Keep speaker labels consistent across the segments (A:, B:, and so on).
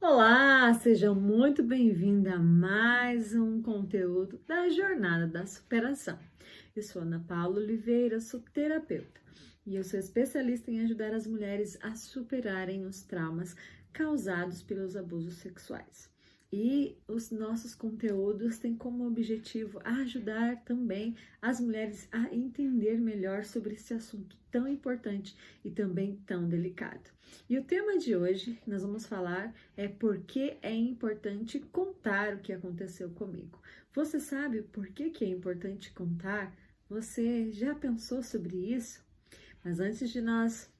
A: Olá, seja muito bem-vinda a mais um conteúdo da Jornada da Superação. Eu sou Ana Paula Oliveira, sou terapeuta e eu sou especialista em ajudar as mulheres a superarem os traumas causados pelos abusos sexuais. E os nossos conteúdos têm como objetivo ajudar também as mulheres a entender melhor sobre esse assunto tão importante e também tão delicado. E o tema de hoje nós vamos falar por que é importante contar o que aconteceu comigo. Você sabe por que é importante contar? Você já pensou sobre isso? Mas antes de nós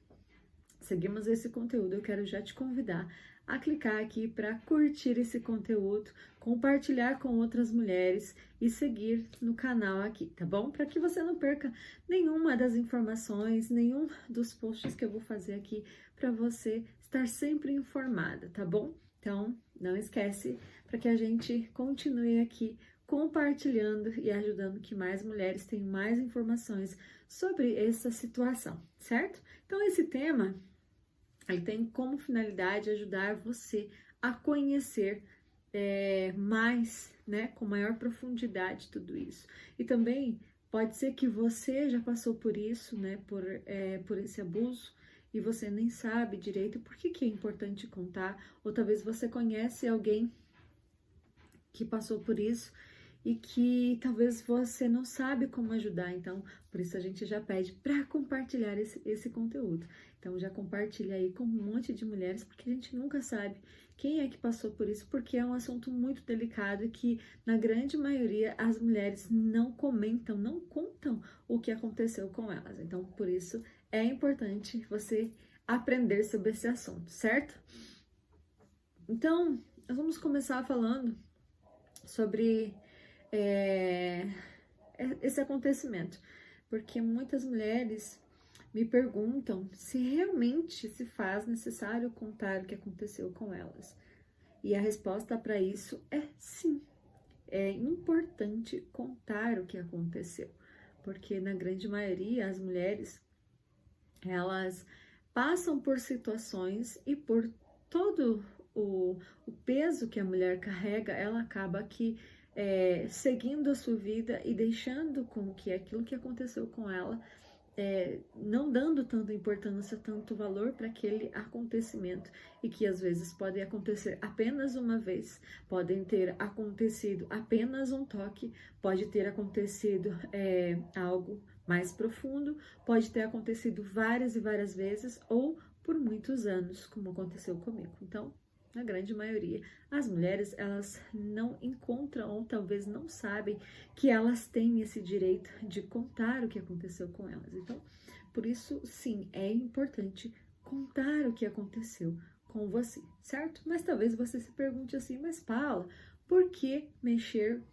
A: seguirmos esse conteúdo, eu quero já te convidar a clicar aqui para curtir esse conteúdo, compartilhar com outras mulheres e seguir no canal aqui, tá bom? Para que você não perca nenhuma das informações, nenhum dos posts que eu vou fazer aqui, para você estar sempre informada, tá bom? Então, não esquece, para que a gente continue aqui compartilhando e ajudando que mais mulheres tenham mais informações sobre essa situação, certo? Então, esse tema ele tem como finalidade ajudar você a conhecer mais, né, com maior profundidade tudo isso. E também pode ser que você já passou por isso, né, por esse abuso, e você nem sabe direito por que é importante contar, ou talvez você conhece alguém que passou por isso e que talvez você não sabe como ajudar, então por isso a gente já pede para compartilhar esse conteúdo. Então já compartilha aí com um monte de mulheres, porque a gente nunca sabe quem é que passou por isso, porque é um assunto muito delicado e que na grande maioria as mulheres não comentam, não contam o que aconteceu com elas. Então por isso é importante você aprender sobre esse assunto, certo? Então nós vamos começar falando sobre esse acontecimento, porque muitas mulheres me perguntam se realmente se faz necessário contar o que aconteceu com elas. E a resposta para isso é sim. É importante contar o que aconteceu, porque na grande maioria as mulheres elas passam por situações e por todo o peso que a mulher carrega, ela acaba que seguindo a sua vida e deixando com que aquilo que aconteceu com ela, não dando tanta importância, tanto valor para aquele acontecimento, e que às vezes pode acontecer apenas uma vez, podem ter acontecido apenas um toque, pode ter acontecido algo mais profundo, pode ter acontecido várias e várias vezes ou por muitos anos, como aconteceu comigo. Então, na grande maioria, as mulheres elas não encontram ou talvez não sabem que elas têm esse direito de contar o que aconteceu com elas. Então, por isso, sim, é importante contar o que aconteceu com você, certo? Mas talvez você se pergunte assim, mas Paula, por que mexer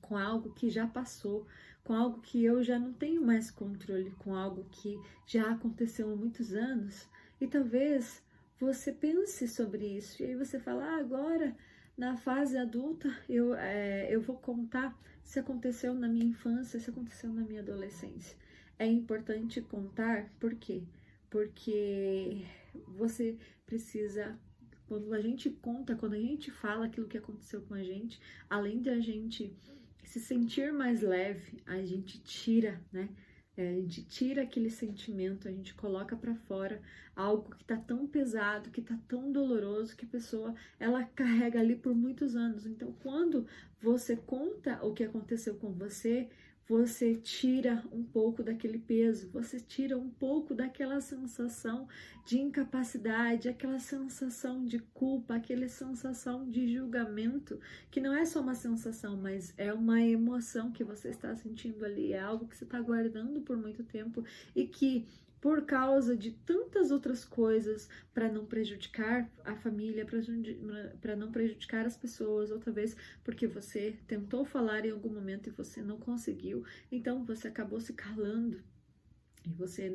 A: com algo que já passou, com algo que eu já não tenho mais controle, com algo que já aconteceu há muitos anos? E talvez você pense sobre isso, e aí você fala, agora na fase adulta eu vou contar se aconteceu na minha infância, se aconteceu na minha adolescência. É importante contar, por quê? Porque você precisa, quando a gente conta, quando a gente fala aquilo que aconteceu com a gente, além de a gente se sentir mais leve, a gente tira, né? A gente tira aquele sentimento, a gente coloca para fora algo que tá tão pesado, que tá tão doloroso, que a pessoa ela carrega ali por muitos anos. Então, quando você conta o que aconteceu com você, você tira um pouco daquele peso, você tira um pouco daquela sensação de incapacidade, aquela sensação de culpa, aquela sensação de julgamento, que não é só uma sensação, mas é uma emoção que você está sentindo ali, é algo que você está guardando por muito tempo e que por causa de tantas outras coisas, para não prejudicar a família, para não prejudicar as pessoas, outra vez porque você tentou falar em algum momento e você não conseguiu, então você acabou se calando e você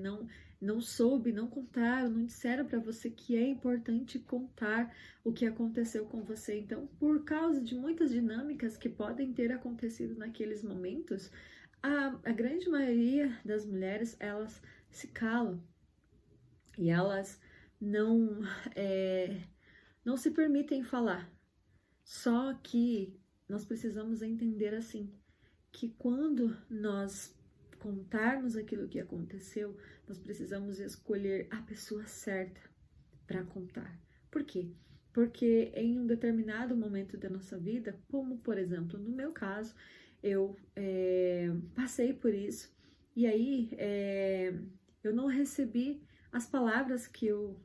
A: não soube, não contaram, não disseram para você que é importante contar o que aconteceu com você. Então, por causa de muitas dinâmicas que podem ter acontecido naqueles momentos, a grande maioria das mulheres, elas se calam e elas não não se permitem falar. Só que nós precisamos entender assim, que quando nós contarmos aquilo que aconteceu, nós precisamos escolher a pessoa certa para contar. Por quê? Porque em um determinado momento da nossa vida, como por exemplo no meu caso, eu passei por isso e aí eu não recebi as palavras que eu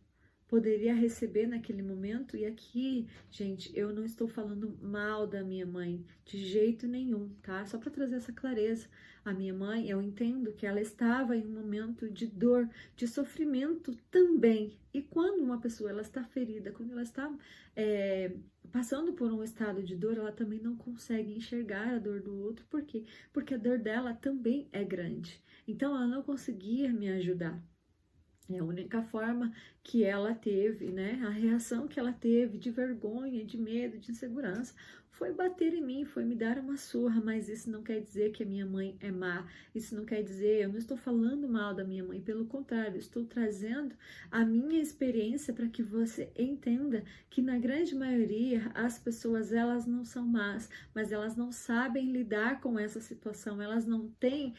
A: poderia receber naquele momento. E aqui, gente, eu não estou falando mal da minha mãe de jeito nenhum, tá? Só para trazer essa clareza. A minha mãe, eu entendo que ela estava em um momento de dor, de sofrimento também. E quando uma pessoa ela está ferida, quando ela está passando por um estado de dor, ela também não consegue enxergar a dor do outro. Por quê? Porque a dor dela também é grande. Então ela não conseguia me ajudar. É a única forma que ela teve, né? A reação que ela teve de vergonha, de medo, de insegurança, foi bater em mim, foi me dar uma surra. Mas isso não quer dizer que a minha mãe é má. Isso não quer dizer, eu não estou falando mal da minha mãe. Pelo contrário, eu estou trazendo a minha experiência para que você entenda que na grande maioria as pessoas elas não são más, mas elas não sabem lidar com essa situação. Elas não têm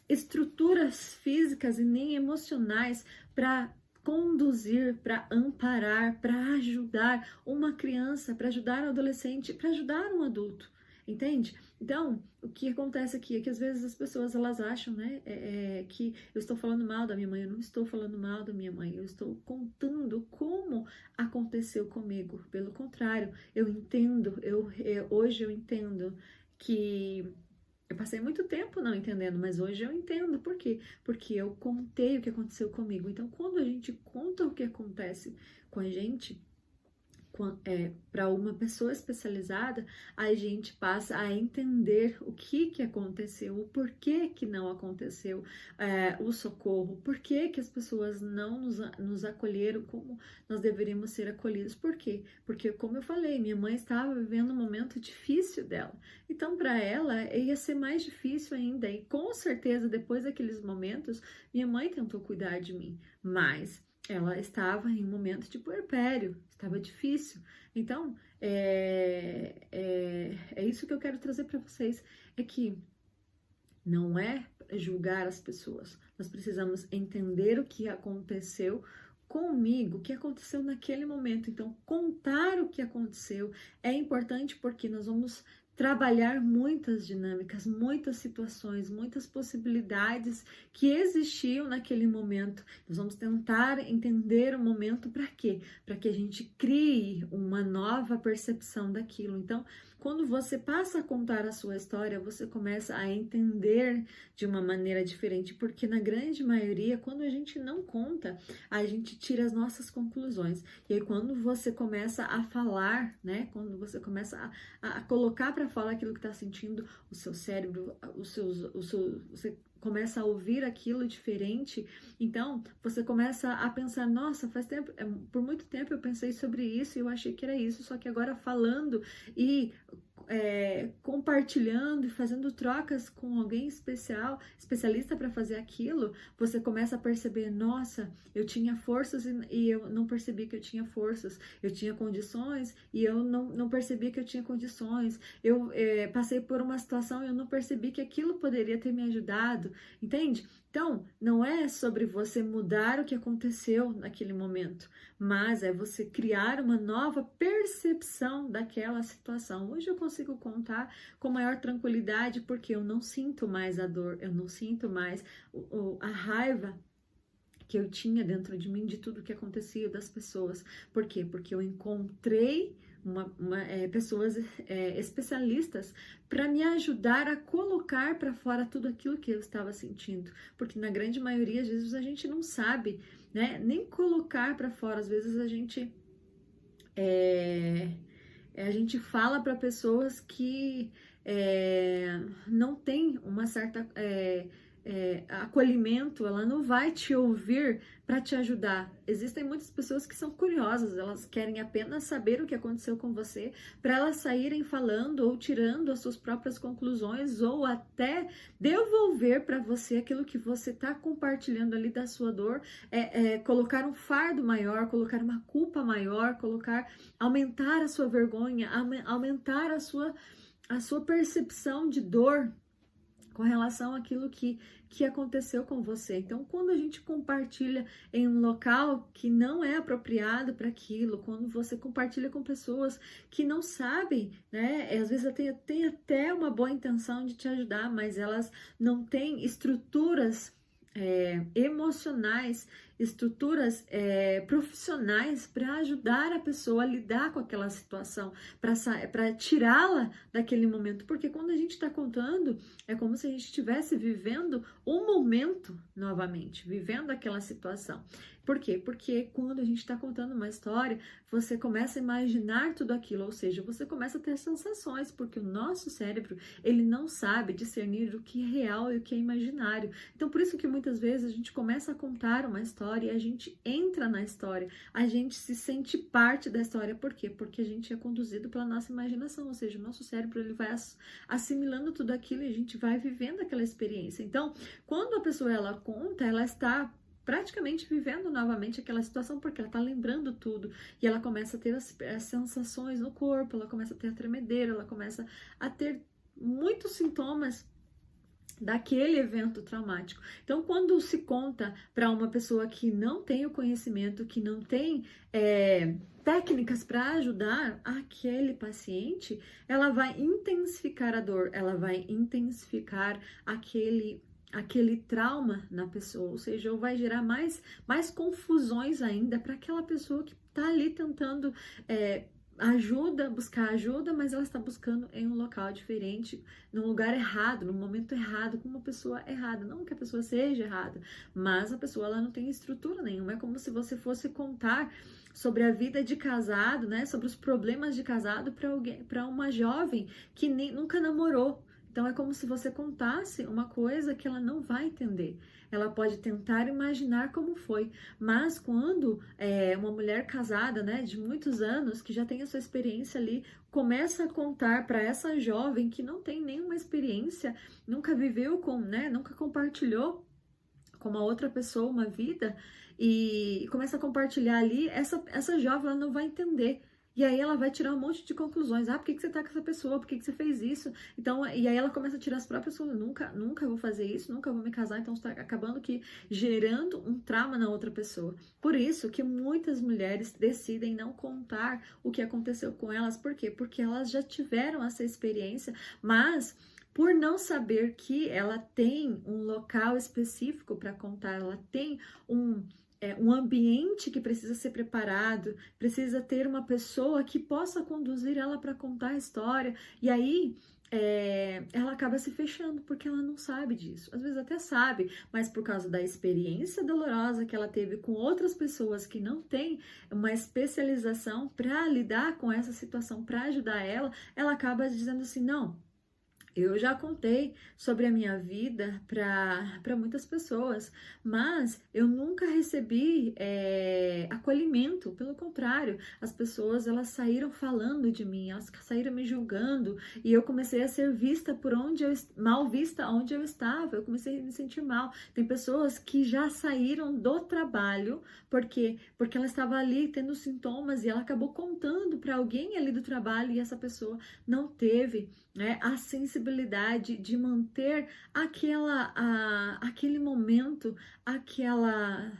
A: estruturas físicas e nem emocionais para conduzir, para amparar, para ajudar uma criança, para ajudar um adolescente, para ajudar um adulto, entende? Então, o que acontece aqui é que às vezes as pessoas elas acham, né, que eu estou falando mal da minha mãe. Eu não estou falando mal da minha mãe, eu estou contando como aconteceu comigo. Pelo contrário, eu entendo, hoje eu entendo que eu passei muito tempo não entendendo, mas hoje eu entendo. Por quê? Porque eu contei o que aconteceu comigo. Então, quando a gente conta o que acontece com a gente, para uma pessoa especializada, a gente passa a entender o que aconteceu, o porquê que não aconteceu o socorro, por que as pessoas não nos acolheram como nós deveríamos ser acolhidos. Por quê? Porque, como eu falei, minha mãe estava vivendo um momento difícil dela. Então, para ela, ia ser mais difícil ainda. E, com certeza, depois daqueles momentos, minha mãe tentou cuidar de mim, mas ela estava em um momento de puerpério, estava difícil. Então, é isso que eu quero trazer para vocês, é que não é julgar as pessoas, nós precisamos entender o que aconteceu comigo, o que aconteceu naquele momento. Então, contar o que aconteceu é importante porque nós vamos trabalhar muitas dinâmicas, muitas situações, muitas possibilidades que existiam naquele momento. Nós vamos tentar entender o momento para quê? Para que a gente crie uma nova percepção daquilo. Então, quando você passa a contar a sua história, você começa a entender de uma maneira diferente, porque na grande maioria, quando a gente não conta, a gente tira as nossas conclusões. E aí, quando você começa a falar, né? Quando você começa a colocar para fora aquilo que está sentindo, o seu cérebro, você começa a ouvir aquilo diferente. Então, você começa a pensar, nossa, faz tempo, por muito tempo eu pensei sobre isso e eu achei que era isso, só que agora falando e compartilhando e fazendo trocas com alguém especialista para fazer aquilo, você começa a perceber, nossa, eu tinha forças e eu não percebi que eu tinha forças, eu tinha condições e eu não percebi que eu tinha condições, eu passei por uma situação e eu não percebi que aquilo poderia ter me ajudado, entende? Então, não é sobre você mudar o que aconteceu naquele momento, mas é você criar uma nova percepção daquela situação. Hoje eu consigo contar com maior tranquilidade porque eu não sinto mais a dor, eu não sinto mais a raiva que eu tinha dentro de mim de tudo que acontecia, das pessoas. Por quê? Porque eu encontrei pessoas especialistas para me ajudar a colocar para fora tudo aquilo que eu estava sentindo, porque na grande maioria, às vezes, a gente não sabe, né, nem colocar para fora. Às vezes a gente fala para pessoas que não tem uma certa acolhimento, ela não vai te ouvir para te ajudar. Existem muitas pessoas que são curiosas, elas querem apenas saber o que aconteceu com você, para elas saírem falando ou tirando as suas próprias conclusões, ou até devolver para você aquilo que você está compartilhando ali da sua dor, colocar um fardo maior, colocar uma culpa maior, aumentar a sua vergonha, aumentar a sua percepção de dor com relação àquilo que aconteceu com você. Então, quando a gente compartilha em um local que não é apropriado para aquilo, quando você compartilha com pessoas que não sabem, né? Às vezes tem até uma boa intenção de te ajudar, mas elas não têm estruturas emocionais, estruturas profissionais para ajudar a pessoa a lidar com aquela situação, para tirá-la daquele momento, porque quando a gente está contando, é como se a gente estivesse vivendo um momento novamente, vivendo aquela situação. Por quê? Porque quando a gente está contando uma história, você começa a imaginar tudo aquilo, ou seja, você começa a ter sensações, porque o nosso cérebro, ele não sabe discernir o que é real e o que é imaginário. Então, por isso que muitas vezes a gente começa a contar uma história e a gente entra na história, a gente se sente parte da história. Por quê? Porque a gente é conduzido pela nossa imaginação, ou seja, o nosso cérebro, ele vai assimilando tudo aquilo e a gente vai vivendo aquela experiência. Então, quando a pessoa, ela conta, ela está praticamente vivendo novamente aquela situação, porque ela tá lembrando tudo, e ela começa a ter as sensações no corpo, ela começa a ter a tremedeira, ela começa a ter muitos sintomas daquele evento traumático. Então, quando se conta para uma pessoa que não tem o conhecimento, que não tem técnicas para ajudar aquele paciente, ela vai intensificar a dor, ela vai intensificar aquele trauma na pessoa, ou seja, ou vai gerar mais confusões ainda para aquela pessoa que está ali tentando buscar ajuda, mas ela está buscando em um local diferente, num lugar errado, num momento errado, com uma pessoa errada. Não que a pessoa seja errada, mas a pessoa, ela não tem estrutura nenhuma. É como se você fosse contar sobre a vida de casado, né? Sobre os problemas de casado para uma jovem que nunca namorou. Então, é como se você contasse uma coisa que ela não vai entender. Ela pode tentar imaginar como foi, mas quando uma mulher casada, né, de muitos anos, que já tem a sua experiência ali, começa a contar para essa jovem que não tem nenhuma experiência, nunca viveu nunca compartilhou com uma outra pessoa uma vida, e começa a compartilhar ali, essa jovem, ela não vai entender. E aí ela vai tirar um monte de conclusões. Por que você tá com essa pessoa? Por que você fez isso? Então, e aí ela começa a tirar as próprias conclusões. Nunca vou fazer isso, nunca vou me casar. Então, está acabando gerando um trauma na outra pessoa. Por isso que muitas mulheres decidem não contar o que aconteceu com elas. Por quê? Porque elas já tiveram essa experiência, mas por não saber que ela tem um local específico para contar, ela tem um ambiente que precisa ser preparado, precisa ter uma pessoa que possa conduzir ela para contar a história, e aí ela acaba se fechando, porque ela não sabe disso. Às vezes até sabe, mas por causa da experiência dolorosa que ela teve com outras pessoas que não têm uma especialização para lidar com essa situação, para ajudar ela acaba dizendo assim, não, eu já contei sobre a minha vida para muitas pessoas, mas eu nunca recebi acolhimento. Pelo contrário, as pessoas, elas saíram falando de mim, elas saíram me julgando, e eu comecei a ser vista mal vista onde eu estava. Eu comecei a me sentir mal. Tem pessoas que já saíram do trabalho porque ela estava ali tendo sintomas, e ela acabou contando para alguém ali do trabalho, e essa pessoa não teve a sensibilidade de manter aquele momento, aquela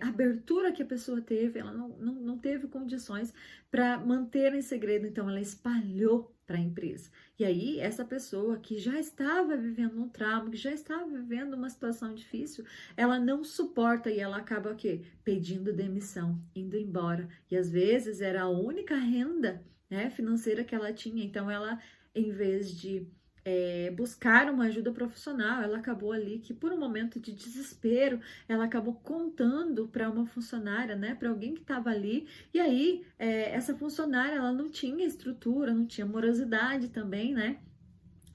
A: abertura que a pessoa teve. Ela não teve condições para manter em segredo, então ela espalhou para a empresa. E aí, essa pessoa que já estava vivendo um trauma, que já estava vivendo uma situação difícil, ela não suporta, e ela acaba o quê? Pedindo demissão, indo embora. E às vezes era a única renda financeira que ela tinha, então ela, em vez de buscar uma ajuda profissional, ela acabou ali que, por um momento de desespero, ela acabou contando para uma funcionária, para alguém que estava ali, e aí essa funcionária, ela não tinha estrutura, não tinha morosidade também,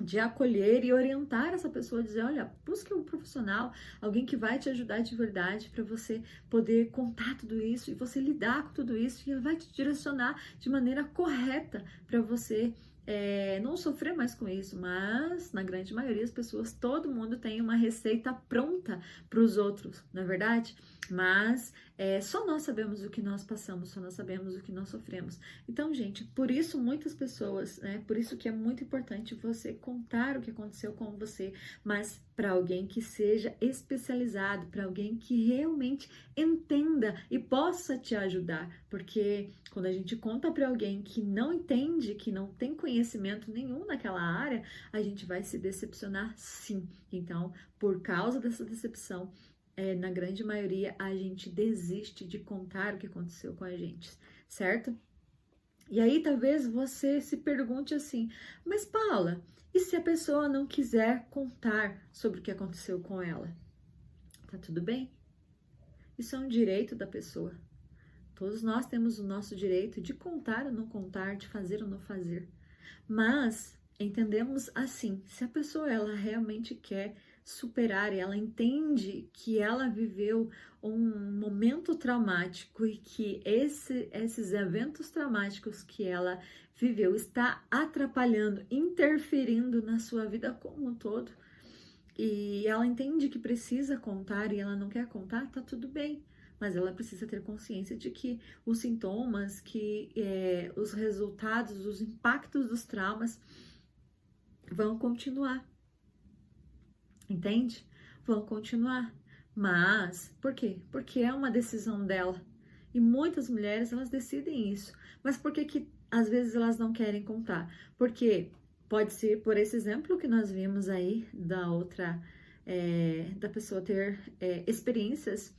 A: de acolher e orientar essa pessoa, dizer, olha, busque um profissional, alguém que vai te ajudar de verdade para você poder contar tudo isso e você lidar com tudo isso, e ele vai te direcionar de maneira correta para você não sofrer mais com isso. Mas na grande maioria das pessoas, todo mundo tem uma receita pronta para os outros, não é verdade? Mas só nós sabemos o que nós passamos, só nós sabemos o que nós sofremos. Então, gente, por isso muitas pessoas, né? Por isso que é muito importante você contar o que aconteceu com você, mas para alguém que seja especializado, para alguém que realmente entenda e possa te ajudar, porque quando a gente conta para alguém que não entende, que não tem conhecimento nenhum naquela área, a gente vai se decepcionar sim. Então, por causa dessa decepção, na grande maioria, a gente desiste de contar o que aconteceu com a gente, certo? E aí, talvez você se pergunte assim, mas Paula, e se a pessoa não quiser contar sobre o que aconteceu com ela? Tá tudo bem? Isso é um direito da pessoa. Todos nós temos o nosso direito de contar ou não contar, de fazer ou não fazer. Mas entendemos assim, se a pessoa ela realmente quer superar e ela entende que ela viveu um momento traumático e que esses eventos traumáticos que ela viveu está atrapalhando, interferindo na sua vida como um todo, e ela entende que precisa contar e ela não quer contar, tá tudo bem. Mas ela precisa ter consciência de que os sintomas, que os resultados, os impactos dos traumas vão continuar. Entende? Vão continuar. Mas, por quê? Porque é uma decisão dela. E muitas mulheres, elas decidem isso. Mas por que às vezes elas não querem contar? Porque pode ser, por esse exemplo que nós vimos aí, da pessoa ter experiências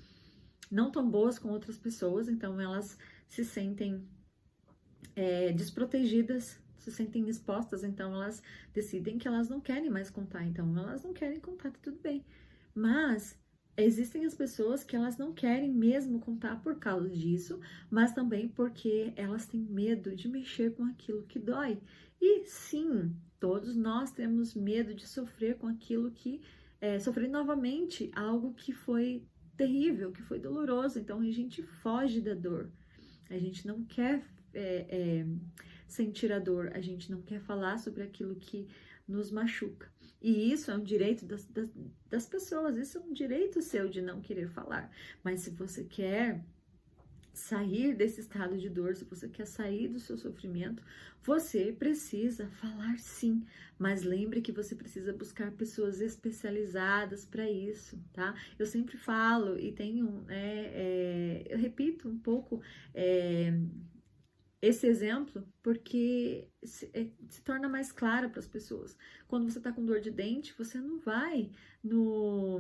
A: não tão boas com outras pessoas, então elas se sentem desprotegidas, se sentem expostas, então elas decidem que elas não querem mais contar, então elas não querem contar, tá tudo bem. Mas existem as pessoas que elas não querem mesmo contar por causa disso, mas também porque elas têm medo de mexer com aquilo que dói. E sim, todos nós temos medo de sofrer com aquilo que sofrer novamente algo que foi terrível, que foi doloroso, então a gente foge da dor, a gente não quer sentir a dor, a gente não quer falar sobre aquilo que nos machuca. E isso é um direito das pessoas, isso é um direito seu de não querer falar. Mas se você quer sair desse estado de dor, se você quer sair do seu sofrimento, você precisa falar sim, mas lembre que você precisa buscar pessoas especializadas para isso, tá? Eu sempre falo e tenho, eu repito um pouco esse exemplo porque se torna mais claro para as pessoas. Quando você está com dor de dente, você não vai no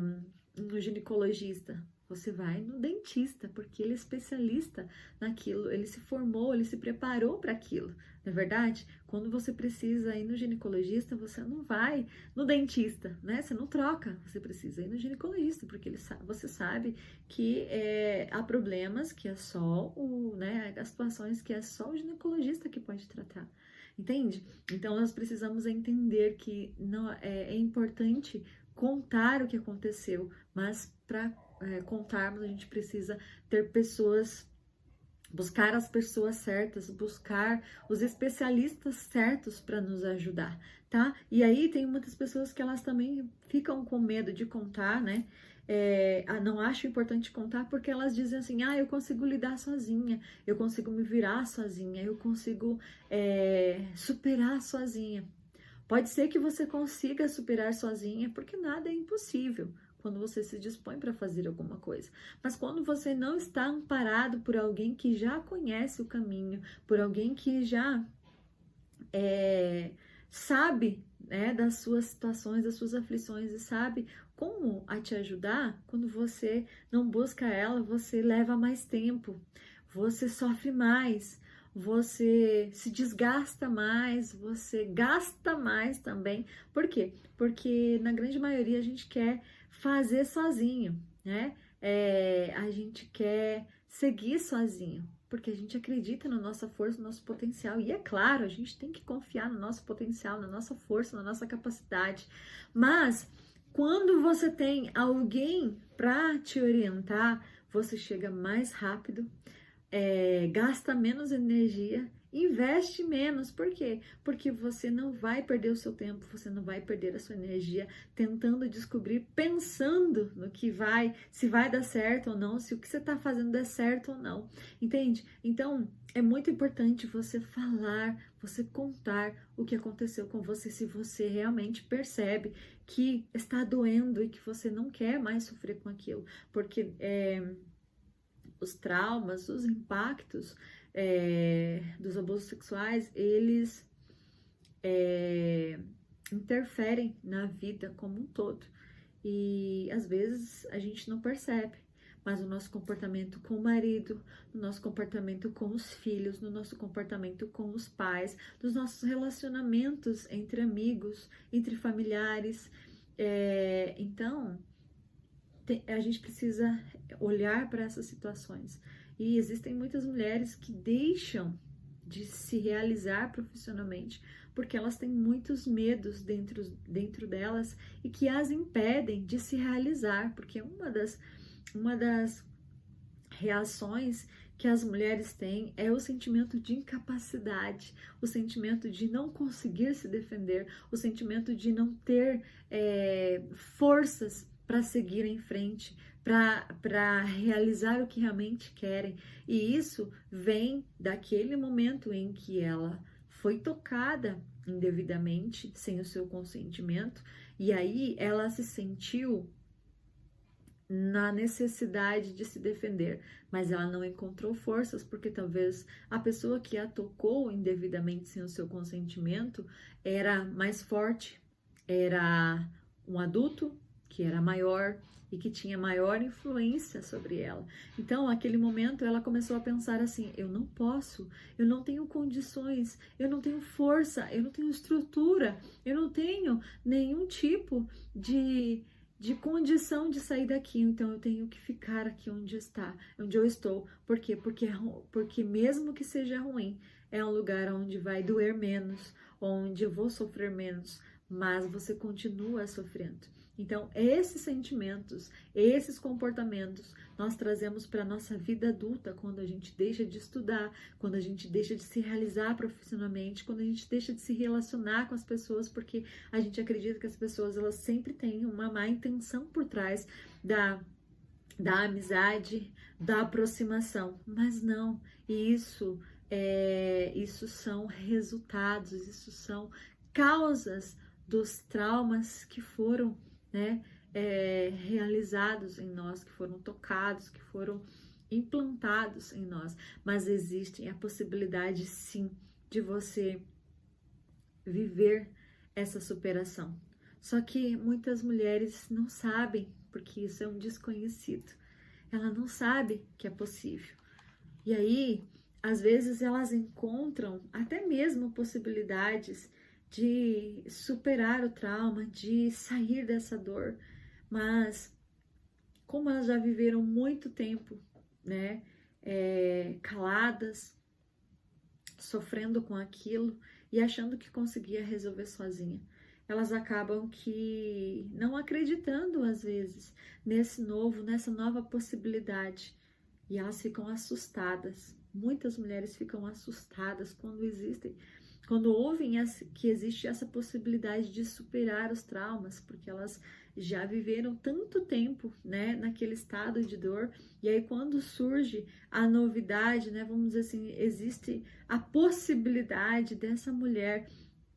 A: ginecologista, você vai no dentista, porque ele é especialista naquilo, ele se formou, ele se preparou para aquilo, não é verdade? Quando você precisa ir no ginecologista, você não vai no dentista, né? Você não troca, você precisa ir no ginecologista, porque você sabe que há problemas que é só as situações que é só o ginecologista que pode tratar. Entende? Então, nós precisamos entender que não, é importante contar o que aconteceu, mas para contarmos, a gente precisa ter pessoas, buscar as pessoas certas, buscar os especialistas certos para nos ajudar, tá? E aí tem muitas pessoas que elas também ficam com medo de contar, né? Não acham importante contar porque elas dizem assim, eu consigo lidar sozinha, eu consigo me virar sozinha, eu consigo superar sozinha. Pode ser que você consiga superar sozinha, porque nada é impossível quando você se dispõe para fazer alguma coisa. Mas quando você não está amparado por alguém que já conhece o caminho, por alguém que já sabe, né, das suas situações, das suas aflições e sabe como a te ajudar, quando você não busca ela, você leva mais tempo, você sofre mais, você se desgasta mais, você gasta mais também. Por quê? Porque na grande maioria a gente quer fazer sozinho, né? A gente quer seguir sozinho. porque a gente acredita na nossa força, no nosso potencial. E é claro, a gente tem que confiar no nosso potencial, na nossa força, na nossa capacidade. Mas quando você tem alguém para te orientar, você chega mais rápido, gasta menos energia, investe menos. Por quê? Porque você não vai perder o seu tempo, você não vai perder a sua energia tentando descobrir, pensando no que vai, se vai dar certo ou não, se o que você está fazendo der certo ou não, entende? Então, é muito importante você falar, você contar o que aconteceu com você, se você realmente percebe que está doendo e que você não quer mais sofrer com aquilo, porque os traumas, os impactos dos abusos sexuais, eles interferem na vida como um todo. E às vezes a gente não percebe, mas o nosso comportamento com o marido, no nosso comportamento com os filhos, no nosso comportamento com os pais, nos nossos relacionamentos entre amigos, entre familiares. Então, a gente precisa olhar para essas situações. E existem muitas mulheres que deixam de se realizar profissionalmente porque elas têm muitos medos dentro delas e que as impedem de se realizar, porque uma das reações que as mulheres têm é o sentimento de incapacidade, o sentimento de não conseguir se defender, o sentimento de não ter forças para seguir em frente, para realizar o que realmente querem. E isso vem daquele momento em que ela foi tocada indevidamente, sem o seu consentimento, e aí ela se sentiu na necessidade de se defender, mas ela não encontrou forças, porque talvez a pessoa que a tocou indevidamente sem o seu consentimento era mais forte, era um adulto que era maior e que tinha maior influência sobre ela. Então, naquele momento, ela começou a pensar assim: eu não posso, eu não tenho condições, eu não tenho força, eu não tenho estrutura, eu não tenho nenhum tipo de condição de sair daqui, então eu tenho que ficar aqui onde eu estou. Por quê? Porque mesmo que seja ruim, é um lugar onde vai doer menos, onde eu vou sofrer menos, mas você continua sofrendo. Então, esses sentimentos, esses comportamentos, nós trazemos para a nossa vida adulta quando a gente deixa de estudar, quando a gente deixa de se realizar profissionalmente, quando a gente deixa de se relacionar com as pessoas, porque a gente acredita que as pessoas, elas sempre têm uma má intenção por trás da amizade, da aproximação, mas não. E isso são resultados, isso são causas dos traumas que foram realizados em nós, que foram tocados, que foram implantados em nós. Mas existe a possibilidade, sim, de você viver essa superação. Só que muitas mulheres não sabem, porque isso é um desconhecido. Ela não sabe que é possível. E aí, às vezes, elas encontram até mesmo possibilidades de superar o trauma, de sair dessa dor, mas como elas já viveram muito tempo, caladas, sofrendo com aquilo e achando que conseguia resolver sozinha, elas acabam que não acreditando às vezes nessa nova possibilidade, e elas ficam assustadas. Muitas mulheres ficam assustadas quando ouvem que existe essa possibilidade de superar os traumas, porque elas já viveram tanto tempo, naquele estado de dor, e aí quando surge a novidade, vamos dizer assim, existe a possibilidade dessa mulher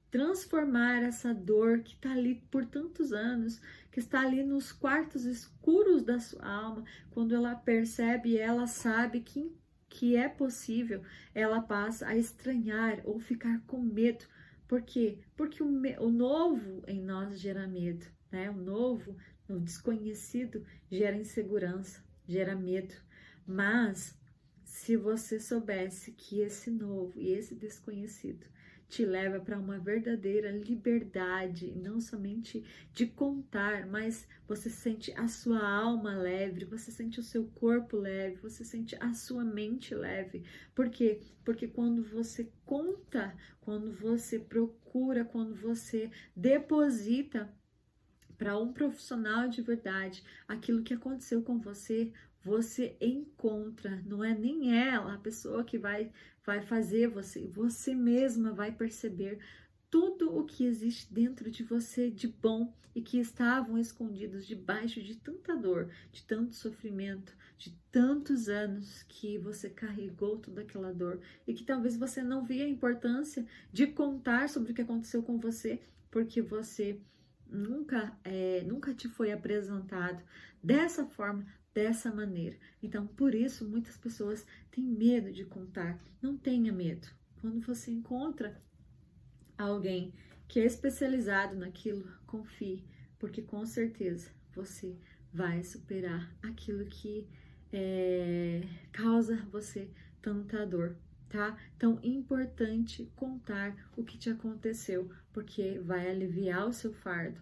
A: transformar essa dor que está ali por tantos anos, que está ali nos quartos escuros da sua alma, quando ela percebe, ela sabe que é possível, ela passa a estranhar ou ficar com medo. Por quê? Porque o novo em nós gera medo, O novo, o desconhecido, gera insegurança, gera medo. Mas se você soubesse que esse novo e esse desconhecido te leva para uma verdadeira liberdade, não somente de contar, mas você sente a sua alma leve, você sente o seu corpo leve, você sente a sua mente leve. Por quê? Porque quando você conta, quando você procura, quando você deposita para um profissional de verdade aquilo que aconteceu com você, você encontra, não é nem ela, a pessoa que vai fazer você mesma vai perceber tudo o que existe dentro de você de bom e que estavam escondidos debaixo de tanta dor, de tanto sofrimento, de tantos anos que você carregou toda aquela dor e que talvez você não via a importância de contar sobre o que aconteceu com você, porque você nunca te foi apresentado dessa forma, dessa maneira. Então, por isso, muitas pessoas têm medo de contar. Não tenha medo. Quando você encontra alguém que é especializado naquilo, confie, porque com certeza você vai superar aquilo que causa você tanta dor, tá? Então, importante contar o que te aconteceu, porque vai aliviar o seu fardo,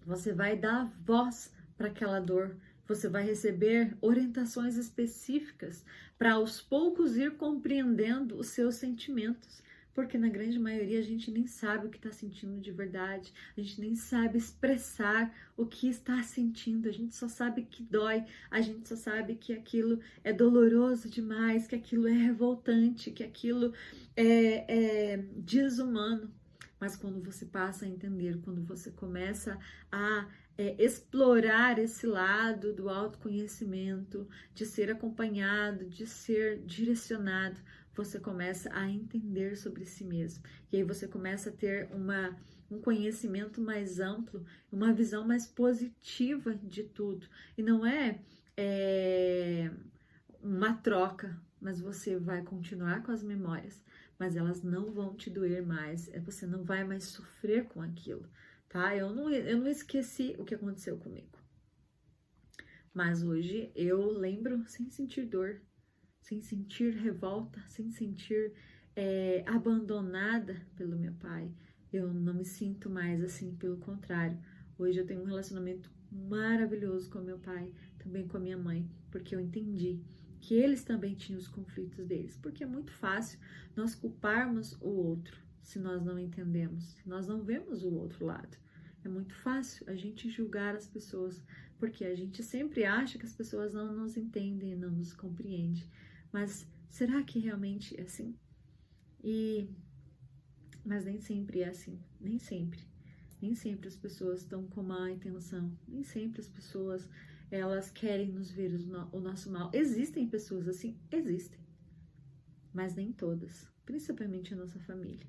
A: você vai dar voz para aquela dor, você vai receber orientações específicas para aos poucos ir compreendendo os seus sentimentos, porque na grande maioria a gente nem sabe o que está sentindo de verdade, a gente nem sabe expressar o que está sentindo, a gente só sabe que dói, a gente só sabe que aquilo é doloroso demais, que aquilo é revoltante, que aquilo é desumano. Mas quando você passa a entender, quando você começa a explorar esse lado do autoconhecimento, de ser acompanhado, de ser direcionado, você começa a entender sobre si mesmo. E aí você começa a ter um conhecimento mais amplo, uma visão mais positiva de tudo. E não é uma troca, mas você vai continuar com as memórias, mas elas não vão te doer mais, você não vai mais sofrer com aquilo, tá? Eu não esqueci o que aconteceu comigo, mas hoje eu lembro sem sentir dor, sem sentir revolta, sem sentir abandonada pelo meu pai. Eu não me sinto mais assim, pelo contrário. Hoje eu tenho um relacionamento maravilhoso com meu pai, também com a minha mãe, porque eu entendi que eles também tinham os conflitos deles, porque é muito fácil nós culparmos o outro se nós não entendemos, se nós não vemos o outro lado. É muito fácil a gente julgar as pessoas, porque a gente sempre acha que as pessoas não nos entendem, não nos compreendem. Mas será que realmente é assim? Mas nem sempre é assim, nem sempre. Nem sempre as pessoas estão com má intenção, nem sempre as pessoas elas querem nos ver o nosso mal. Existem pessoas assim? Existem. Mas nem todas. Principalmente a nossa família.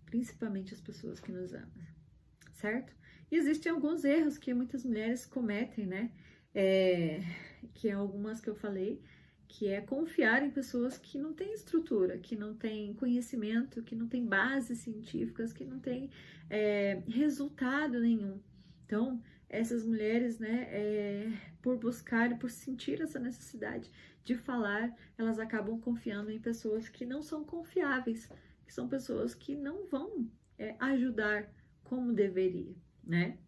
A: Principalmente as pessoas que nos amam. Certo? E existem alguns erros que muitas mulheres cometem, né? Que é algumas que eu falei, que é confiar em pessoas que não têm estrutura, que não têm conhecimento, que não têm bases científicas, que não têm resultado nenhum. Então, essas mulheres, né, por buscar e por sentir essa necessidade de falar, elas acabam confiando em pessoas que não são confiáveis, que são pessoas que não vão ajudar como deveria, né?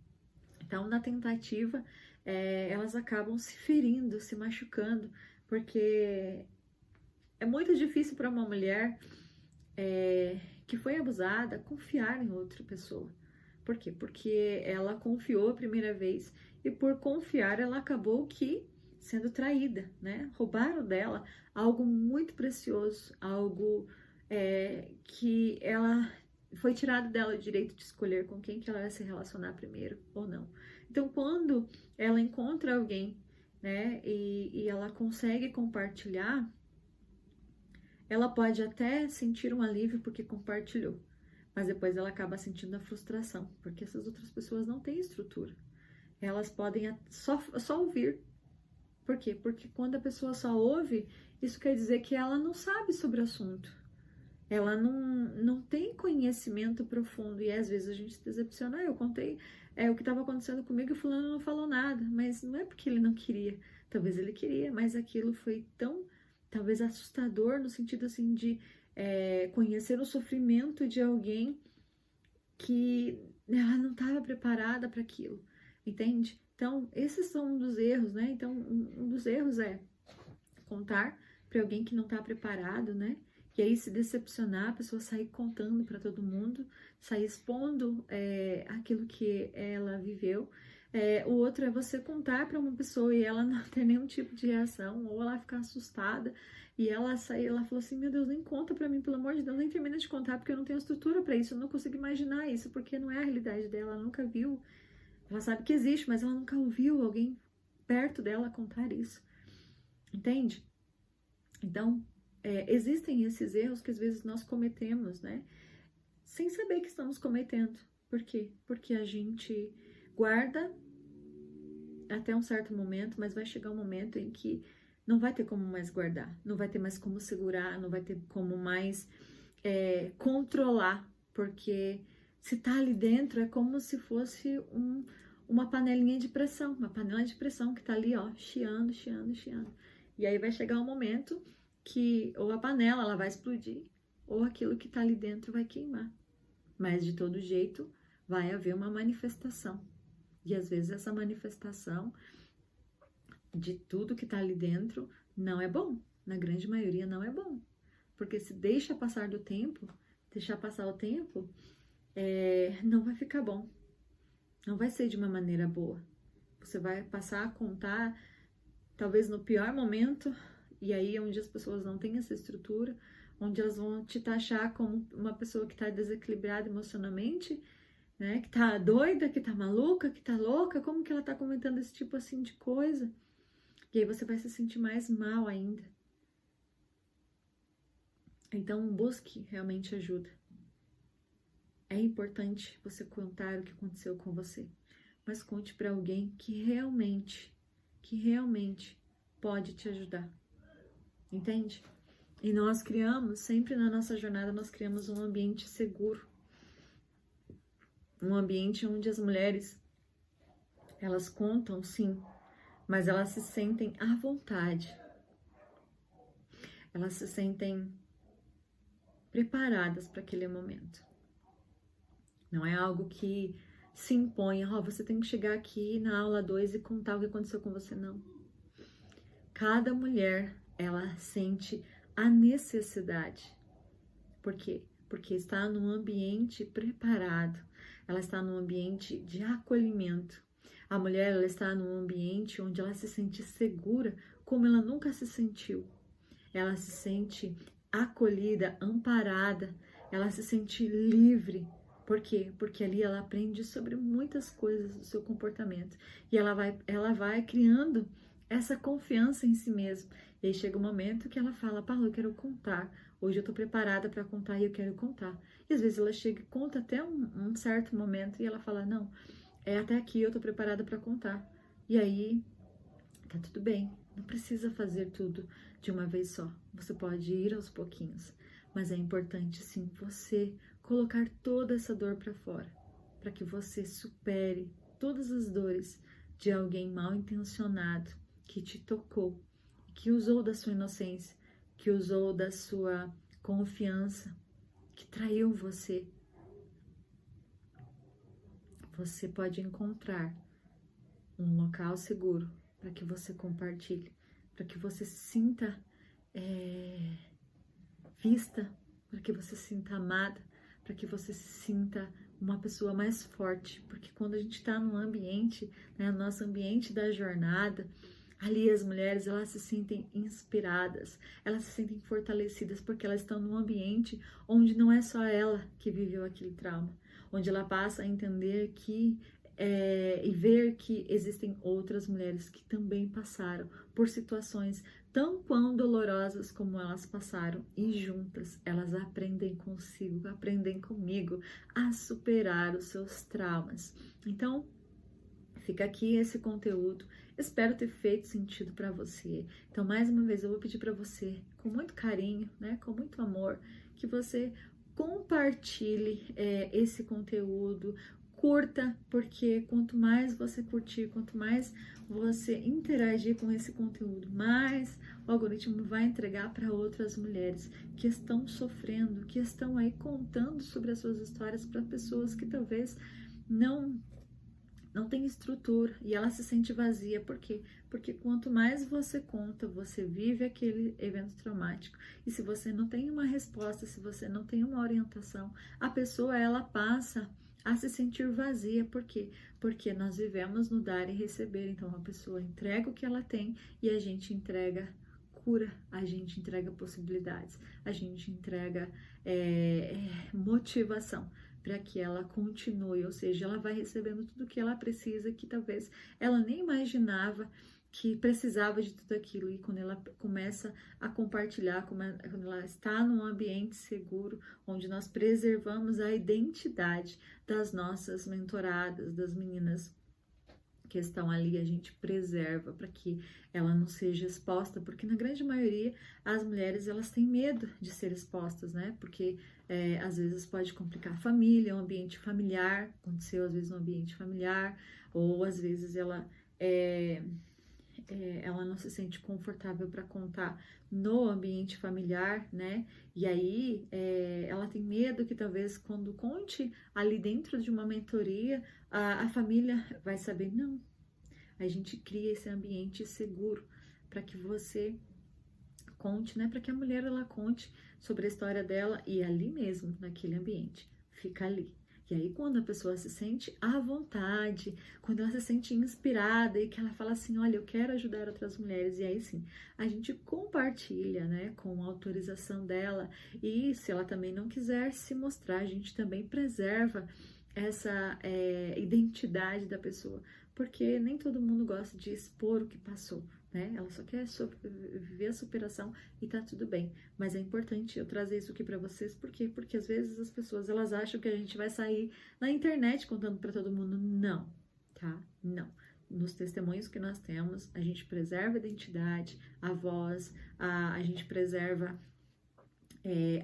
A: Então, na tentativa, elas acabam se ferindo, se machucando, porque é muito difícil para uma mulher que foi abusada confiar em outra pessoa. Por quê? Porque ela confiou a primeira vez e por confiar ela acabou sendo traída, né? Roubaram dela algo muito precioso, algo que ela foi tirado dela o direito de escolher com quem que ela vai se relacionar primeiro ou não. Então, quando ela encontra alguém, né, e ela consegue compartilhar, ela pode até sentir um alívio porque compartilhou, mas depois ela acaba sentindo a frustração, porque essas outras pessoas não têm estrutura. Elas podem só ouvir. Por quê? Porque quando a pessoa só ouve, isso quer dizer que ela não sabe sobre o assunto. Ela não tem conhecimento profundo e às vezes a gente se decepciona. Eu contei o que estava acontecendo comigo e fulano não falou nada, mas não é porque ele não queria, Talvez ele queria, mas aquilo foi tão, talvez, assustador no sentido assim de conhecer o sofrimento de alguém que ela não estava preparada para aquilo, entende? Então, esses são um dos erros, né? Então, um dos erros é contar para alguém que não está preparado, né? E aí se decepcionar, a pessoa sair contando para todo mundo, sair expondo aquilo que ela viveu. O outro é você contar para uma pessoa e ela não ter nenhum tipo de reação, ou ela ficar assustada e ela sair, ela falou assim: meu Deus, nem conta para mim, pelo amor de Deus, nem termina de contar porque eu não tenho estrutura para isso, eu não consigo imaginar isso, porque não é a realidade dela, ela nunca viu. Ela sabe que existe, mas ela nunca ouviu alguém perto dela contar isso. Entende? Então, existem esses erros que às vezes nós cometemos, né? Sem saber que estamos cometendo. Por quê? Porque a gente guarda até um certo momento, mas vai chegar um momento em que não vai ter como mais guardar, não vai ter mais como segurar, não vai ter como mais controlar, porque se tá ali dentro é como se fosse uma panelinha de pressão, uma panela de pressão que tá ali, ó, chiando, chiando, chiando. E aí vai chegar um momento que ou a panela ela vai explodir, ou aquilo que tá ali dentro vai queimar. Mas de todo jeito vai haver uma manifestação. E às vezes essa manifestação de tudo que tá ali dentro não é bom. Na grande maioria não é bom. Porque se deixa passar do tempo, deixar passar o tempo, não vai ficar bom. Não vai ser de uma maneira boa. Você vai passar a contar, talvez no pior momento, e aí é onde as pessoas não têm essa estrutura, onde elas vão te taxar como uma pessoa que está desequilibrada emocionalmente, né? Que tá doida, que tá maluca, que tá louca, como que ela tá comentando esse tipo assim de coisa? E aí você vai se sentir mais mal ainda. Então, busque realmente ajuda. É importante você contar o que aconteceu com você, mas conte para alguém que realmente pode te ajudar. Entende? E nós criamos, sempre na nossa jornada, nós criamos um ambiente seguro. Um ambiente onde as mulheres, elas contam, sim, mas elas se sentem à vontade. Elas se sentem preparadas para aquele momento. Não é algo que se impõe, você tem que chegar aqui na aula 2 e contar o que aconteceu com você, não. Cada mulher, ela sente a necessidade. Por quê? Porque está num ambiente preparado. Ela está num ambiente de acolhimento. A mulher, ela está num ambiente onde ela se sente segura como ela nunca se sentiu. Ela se sente acolhida, amparada. Ela se sente livre. Por quê? Porque ali ela aprende sobre muitas coisas do seu comportamento. E ela vai criando essa confiança em si mesma. E aí chega um momento que ela fala: Paula, eu quero contar. Hoje eu tô preparada para contar e eu quero contar. E às vezes ela chega e conta até um certo momento e ela fala: não, até aqui eu tô preparada para contar. E aí, tá tudo bem. Não precisa fazer tudo de uma vez só. Você pode ir aos pouquinhos. Mas é importante, sim, você colocar toda essa dor para fora. Para que você supere todas as dores de alguém mal intencionado que te tocou, que usou da sua inocência, que usou da sua confiança, que traiu você. Você pode encontrar um local seguro para que você compartilhe, para que você se sinta vista, para que você se sinta amada, para que você se sinta uma pessoa mais forte, porque quando a gente está num ambiente, né, no nosso ambiente da jornada, ali as mulheres, elas se sentem inspiradas, elas se sentem fortalecidas, porque elas estão num ambiente onde não é só ela que viveu aquele trauma, onde ela passa a entender que e ver que existem outras mulheres que também passaram por situações tão quão dolorosas como elas passaram, e juntas elas aprendem consigo, aprendem comigo a superar os seus traumas. Então, fica aqui esse conteúdo. Espero ter feito sentido para você. Então, mais uma vez, eu vou pedir para você, com muito carinho, né, com muito amor, que você compartilhe esse conteúdo Curta, porque quanto mais você curtir, quanto mais você interagir com esse conteúdo, mais o algoritmo vai entregar para outras mulheres que estão sofrendo, que estão aí contando sobre as suas histórias para pessoas que talvez não tem estrutura e ela se sente vazia. Por quê? Porque quanto mais você conta, você vive aquele evento traumático. E se você não tem uma resposta, se você não tem uma orientação, a pessoa ela passa a se sentir vazia. Por quê? Porque nós vivemos no dar e receber. Então a pessoa entrega o que ela tem e a gente entrega cura, a gente entrega possibilidades, a gente entrega motivação para que ela continue, ou seja, ela vai recebendo tudo o que ela precisa, que talvez ela nem imaginava que precisava de tudo aquilo. E quando ela começa a compartilhar, quando ela está num ambiente seguro, onde nós preservamos a identidade das nossas mentoradas, das meninas que estão ali, a gente preserva para que ela não seja exposta, porque na grande maioria as mulheres elas têm medo de ser expostas, né? Porque às vezes pode complicar a família, o ambiente familiar, aconteceu às vezes no ambiente familiar, ou às vezes ela não se sente confortável para contar no ambiente familiar, né? E aí ela tem medo que talvez quando conte ali dentro de uma mentoria, a família vai saber. Não, a gente cria esse ambiente seguro para que você conte, né? Para que a mulher ela conte sobre a história dela e ali mesmo, naquele ambiente, fica ali. E aí, quando a pessoa se sente à vontade, quando ela se sente inspirada e que ela fala assim, olha, eu quero ajudar outras mulheres, e aí sim, a gente compartilha, né, com a autorização dela, e se ela também não quiser se mostrar, a gente também preserva essa identidade da pessoa, porque nem todo mundo gosta de expor o que passou, né? Ela só quer viver a superação e tá tudo bem. Mas é importante eu trazer isso aqui para vocês, por quê? Porque às vezes as pessoas elas acham que a gente vai sair na internet contando para todo mundo. Não, tá? Não. Nos testemunhos que nós temos, a gente preserva a identidade, a voz, a gente preserva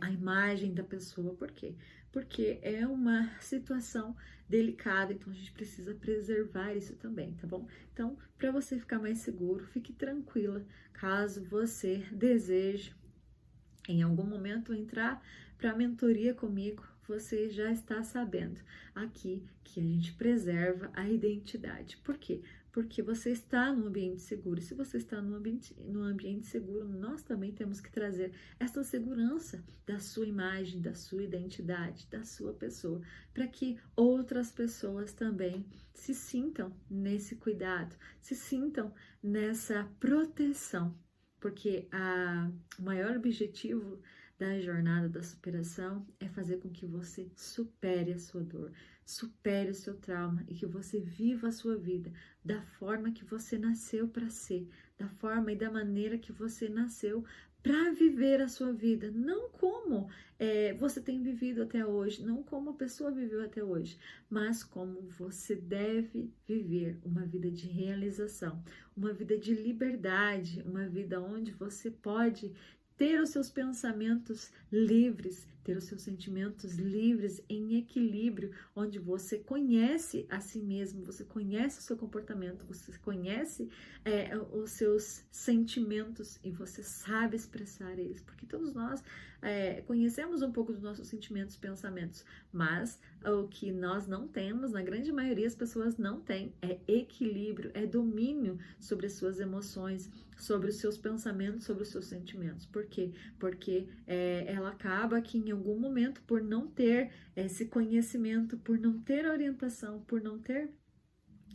A: a imagem da pessoa. Por quê? Porque é uma situação delicada, então a gente precisa preservar isso também, tá bom? Então, para você ficar mais seguro, fique tranquila, caso você deseje em algum momento entrar para a mentoria comigo, você já está sabendo aqui que a gente preserva a identidade. Por quê? Porque você está num ambiente seguro. E se você está num ambiente seguro, nós também temos que trazer essa segurança da sua imagem, da sua identidade, da sua pessoa, para que outras pessoas também se sintam nesse cuidado, se sintam nessa proteção. Porque o maior objetivo da jornada da superação é fazer com que você supere a sua dor, supere o seu trauma e que você viva a sua vida da forma que você nasceu para ser, da forma e da maneira que você nasceu para viver a sua vida, não como você tem vivido até hoje, não como a pessoa viveu até hoje, mas como você deve viver uma vida de realização, uma vida de liberdade, uma vida onde você pode ter os seus pensamentos livres, ter os seus sentimentos livres, em equilíbrio, onde você conhece a si mesmo, você conhece o seu comportamento, você conhece os seus sentimentos e você sabe expressar eles, porque todos nós conhecemos um pouco dos nossos sentimentos, pensamentos, mas o que nós não temos, na grande maioria as pessoas não têm, é equilíbrio, é domínio sobre as suas emoções, sobre os seus pensamentos, sobre os seus sentimentos. Por quê? Porque ela acaba que em algum momento, por não ter esse conhecimento, por não ter orientação, por não ter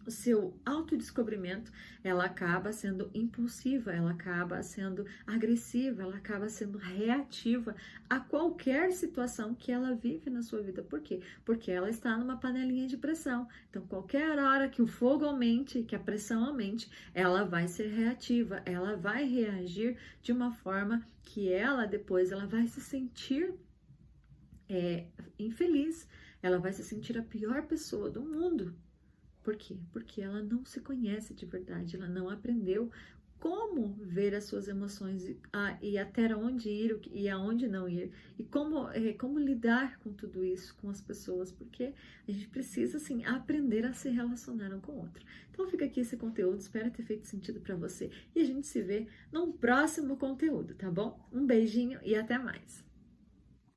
A: o seu autodescobrimento, ela acaba sendo impulsiva, ela acaba sendo agressiva, ela acaba sendo reativa a qualquer situação que ela vive na sua vida. Por quê? Porque ela está numa panelinha de pressão. Então, qualquer hora que o fogo aumente, que a pressão aumente, ela vai ser reativa, ela vai reagir de uma forma que ela depois ela vai se sentir infeliz, ela vai se sentir a pior pessoa do mundo. Por quê? Porque ela não se conhece de verdade, ela não aprendeu como ver as suas emoções e até onde ir e aonde não ir, e como lidar com tudo isso, com as pessoas, porque a gente precisa, assim, aprender a se relacionar um com o outro. Então fica aqui esse conteúdo, espero ter feito sentido para você, e a gente se vê num próximo conteúdo, tá bom? Um beijinho e até mais!